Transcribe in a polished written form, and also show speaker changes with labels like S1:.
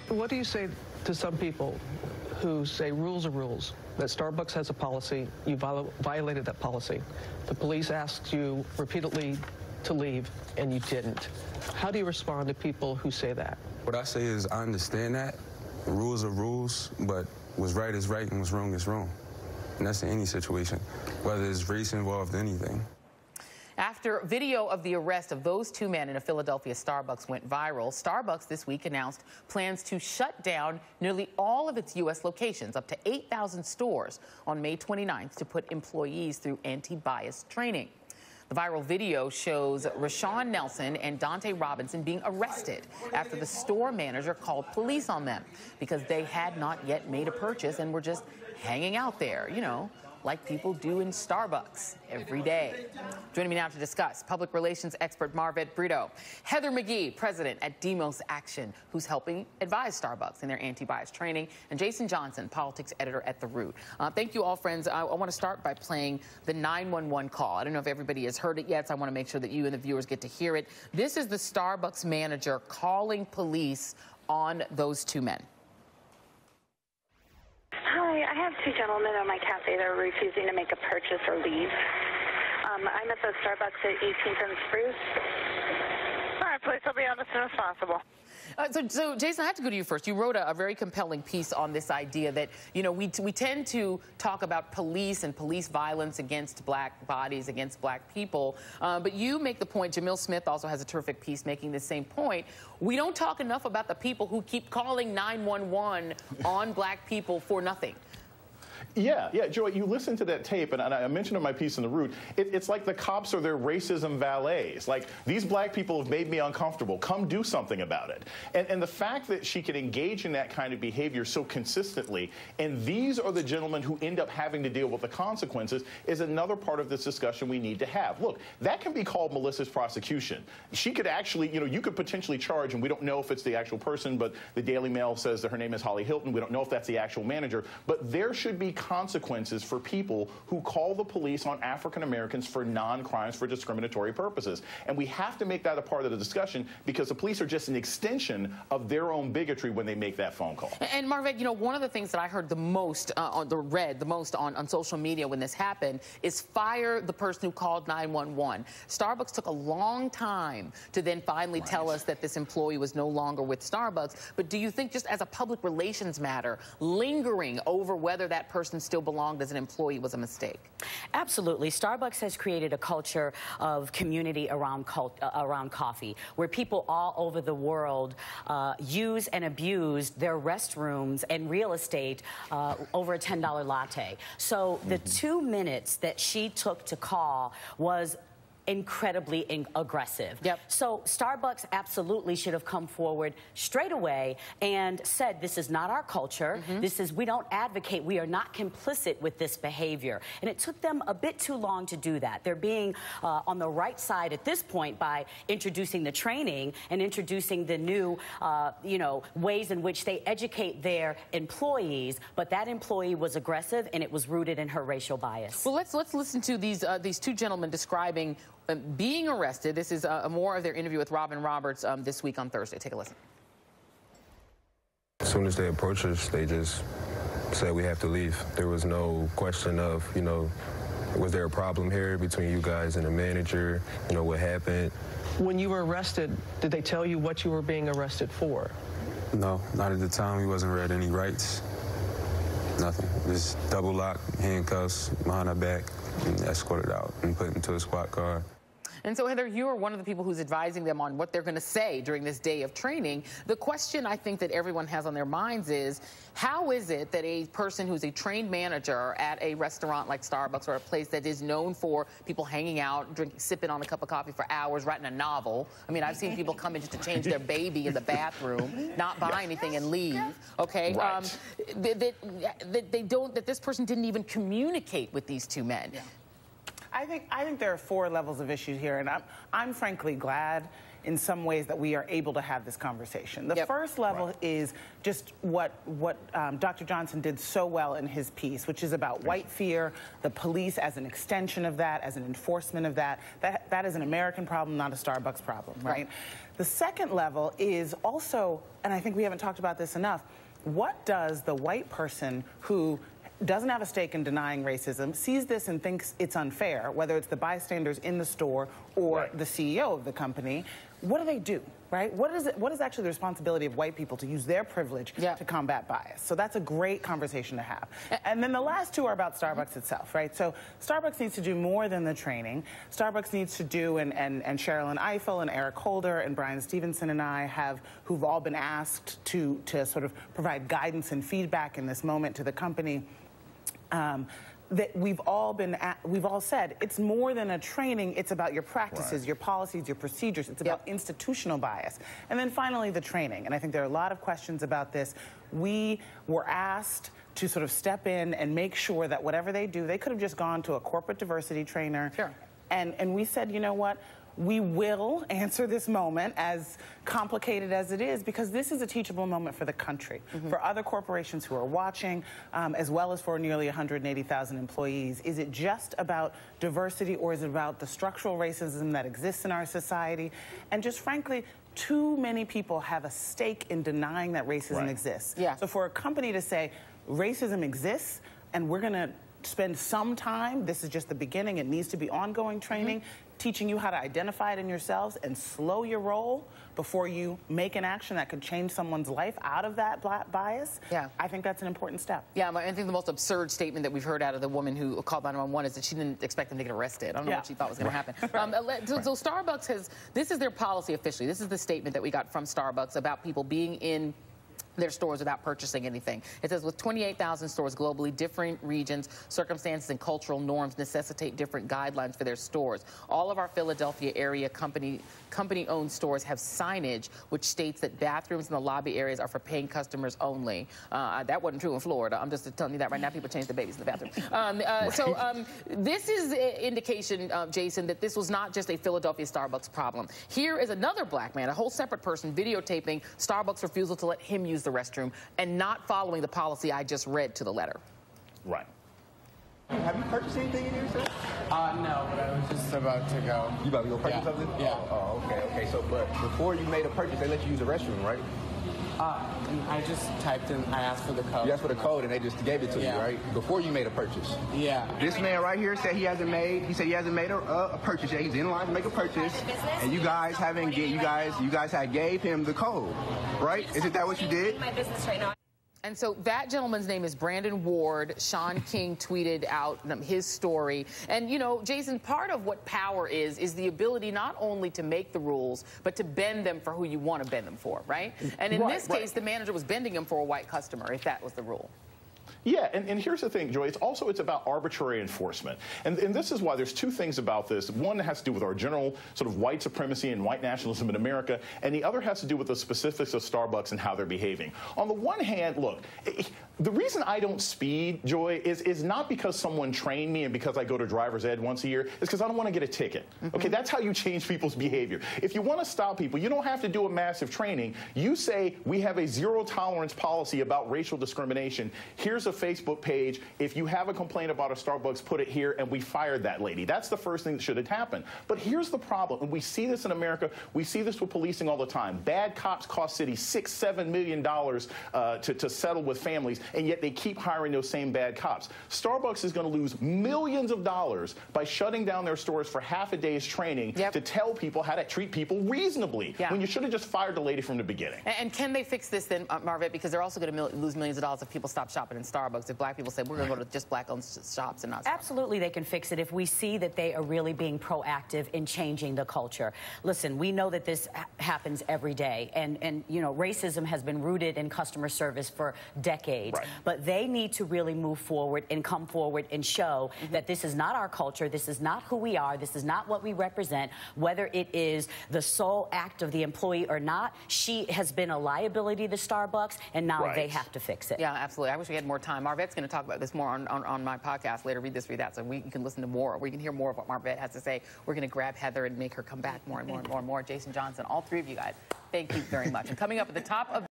S1: What do you say to some people who say rules are rules, that Starbucks has a policy, you violated that policy, the police asked you repeatedly to leave, and you didn't? How do you respond to people who say that?
S2: What I say is I understand that. Rules are rules, but what's right is right and what's wrong is wrong. And that's in any situation, whether it's race involved, anything.
S3: After video of the arrest of those two men in a Philadelphia Starbucks went viral, Starbucks this week announced plans to shut down nearly all of its U.S. locations, up to 8,000 stores, on May 29th to put employees through anti-bias training. The viral video shows Rashawn Nelson and Dante Robinson being arrested after the store manager called police on them because they had not yet made a purchase and were just hanging out there, you know, like people do in Starbucks every day. Joining me now to discuss, public relations expert Marvet Britto, Heather McGhee, president at Demos Action, who's helping advise Starbucks in their anti-bias training, and Jason Johnson, politics editor at The Root. Thank you all, friends. I want to start by playing the 911 call. I don't know if everybody has heard it yet, so I want to make sure that you and the viewers get to hear it. This is the Starbucks manager calling police on those two men.
S4: Hi, I have two gentlemen at my cafe that are refusing to make a purchase or leave. I'm at the Starbucks at 18th and Spruce. All right, please, I'll be on as soon as possible.
S3: So, Jason, I have to go to you first. You wrote a very compelling piece on this idea that, you know, we tend to talk about police and police violence against black bodies, against black people. But you make the point, Jamil Smith also has a terrific piece making the same point. We don't talk enough about the people who keep calling 911 on black people for nothing.
S5: Yeah, Joy, you listen to that tape, and I mentioned in my piece in The Root, it's like the cops are their racism valets. Like, these black people have made me uncomfortable. Come do something about it. And the fact that she can engage in that kind of behavior so consistently, and these are the gentlemen who end up having to deal with the consequences, is another part of this discussion we need to have. Look, that can be called malicious prosecution. She could actually, you know, you could potentially charge, and we don't know if it's the actual person, but the Daily Mail says that her name is Holly Hilton. We don't know if that's the actual manager, but there should be consequences for people who call the police on African Americans for non-crimes for discriminatory purposes. And we have to make that a part of the discussion because the police are just an extension of their own bigotry when they make that phone call.
S3: And Marvet, you know, one of the things that I heard the most on social media when this happened is fire the person who called 911. Starbucks took a long time to then finally tell us that this employee was no longer with Starbucks. But do you think, just as a public relations matter, lingering over whether that person still belonged as an employee was a mistake?
S6: Absolutely. Starbucks has created a culture of community around coffee, where people all over the world use and abuse their restrooms and real estate over a $10 latte. So the 2 minutes that she took to call was incredibly aggressive. Yep. So Starbucks absolutely should have come forward straight away and said, this is not our culture. This is, we don't advocate, we are not complicit with this behavior. And it took them a bit too long to do that. They're being on the right side at this point by introducing the training and introducing the new, you know, ways in which they educate their employees. But that employee was aggressive, and it was rooted in her racial bias.
S3: Well, let's listen to these two gentlemen describing being arrested. This is more of their interview with Robin Roberts this week on Thursday. Take a listen.
S2: As soon as they approached us, they just said we have to leave. There was no question of, you know, was there a problem here between you guys and the manager? You know, what happened?
S1: When you were arrested, did they tell you what you were being arrested for?
S2: No, not at the time. He wasn't read any rights. Nothing. Just double lock, handcuffs behind our back, and escorted out and put into a squad car.
S3: And so, Heather, you are one of the people who's advising them on what they're going to say during this day of training. The question I think that everyone has on their minds is, how is it that a person who's a trained manager at a restaurant like Starbucks, or a place that is known for people hanging out, drinking, sipping on a cup of coffee for hours, writing a novel? I mean, I've seen people come in just to change their baby in the bathroom, not buy anything and leave, okay?
S5: Right.
S3: That this person didn't even communicate with these two men.
S7: I think there are 4 levels of issues here, and I'm frankly glad in some ways that we are able to have this conversation. The first level is just what Dr. Johnson did so well in his piece, which is about white fear, the police as an extension of that, as an enforcement of that. That is an American problem, not a Starbucks problem, right? The second level is also, and I think we haven't talked about this enough, what does the white person who doesn't have a stake in denying racism, sees this and thinks it's unfair, whether it's the bystanders in the store or the CEO of the company, what do, right? What is actually the responsibility of white people to use their privilege to combat bias? So that's a great conversation to have. And then the last two are about Starbucks itself, right? So Starbucks needs to do more than the training. Starbucks needs to do, and Sherilyn Ifill and Eric Holder and Brian Stevenson and I who've all been asked to sort of provide guidance and feedback in this moment to the company. That we've all said it's more than a training. It's about your practices, your policies, your procedures. It's about institutional bias. And then finally, the training. And I think there are a lot of questions about this. We were asked to sort of step in and make sure that whatever they do, they could have just gone to a corporate diversity trainer. And we said, you know what? We will answer this moment, as complicated as it is, because this is a teachable moment for the country, for other corporations who are watching, as well as for nearly 180,000 employees. Is it just about diversity, or is it about the structural racism that exists in our society? And just frankly, too many people have a stake in denying that racism exists. So for a company to say, racism exists, and we're going to spend some time, this is just the beginning, it needs to be ongoing training, teaching you how to identify it in yourselves and slow your roll before you make an action that could change someone's life out of that bias, I think that's an important step.
S3: I think the most absurd statement that we've heard out of the woman who called 911 is that she didn't expect them to get arrested. I don't know what she thought was going to happen. So Starbucks this is their policy officially. This is the statement that we got from Starbucks about people being in their stores without purchasing anything. It says, with 28,000 stores globally, different regions, circumstances, and cultural norms necessitate different guidelines for their stores. All of our Philadelphia area company-owned stores have signage which states that bathrooms in the lobby areas are for paying customers only. That wasn't true in Florida. I'm just telling you that right now. People change the babies in the bathroom. So this is an indication, Jason, that this was not just a Philadelphia Starbucks problem. Here is another black man, a whole separate person, videotaping Starbucks' refusal to let him use the restroom and not following the policy I just read to the letter.
S8: Have you purchased anything in here, sir? No, but I was just about to go. You about to go purchase something? Oh, okay. So, but before you made a purchase, they let you use the restroom, right?
S9: I just typed in, I asked for the code.
S8: You asked for the code and they just gave it to you, right? Before you made a purchase. This man right here said he hasn't made a purchase yet. He's in line to make a purchase. And you guys haven't you guys had gave him the code, right? Isn't that what you did?
S10: My business right now.
S3: And so that gentleman's name is Brandon Ward. Sean King tweeted out his story. And, you know, Jason, part of what power is the ability not only to make the rules, but to bend them for who you want to bend them for, right? And in this case, the manager was bending them for a white customer, if that was the rule.
S5: Yeah, and here's the thing, Joy. It's about arbitrary enforcement. And this is why there's two things about this. One has to do with our general sort of white supremacy and white nationalism in America, and the other has to do with the specifics of Starbucks and how they're behaving. On the one hand, look, the reason I don't speed, Joy, is not because someone trained me and because I go to driver's ed once a year. It's because I don't want to get a ticket. Okay, that's how you change people's behavior. If you want to stop people, you don't have to do a massive training. You say, we have a zero-tolerance policy about racial discrimination. Here's a Facebook page. If you have a complaint about a Starbucks, put it here, and we fired that lady. That's the first thing that should have happened. But here's the problem, and we see this in America. We see this with policing all the time. Bad cops cost cities $6–7 million to settle with families, and yet they keep hiring those same bad cops. Starbucks is going to lose millions of dollars by shutting down their stores for half a day's training to tell people how to treat people reasonably, when you should have just fired the lady from the beginning.
S3: And can they fix this then, Marvet? Because they're also going to lose millions of dollars if people stop shopping in Starbucks. If black people say, we're going to go to just black-owned shops and not Starbucks.
S6: Absolutely, they can fix it if we see that they are really being proactive in changing the culture. Listen, we know that this happens every day, and you know, racism has been rooted in customer service for decades. But they need to really move forward and come forward and show that this is not our culture, this is not who we are, this is not what we represent, whether it is the sole act of the employee or not. She has been a liability to Starbucks, and now they have to fix it.
S3: Yeah, absolutely. I wish we had more more time. Marvet's going to talk about this more on my podcast later. Read this, read that. So you can listen to more. We can hear more of what Marvet has to say. We're going to grab Heather and make her come back more and more and more and more. Jason Johnson, all three of you guys, thank you very much. And coming up at the top of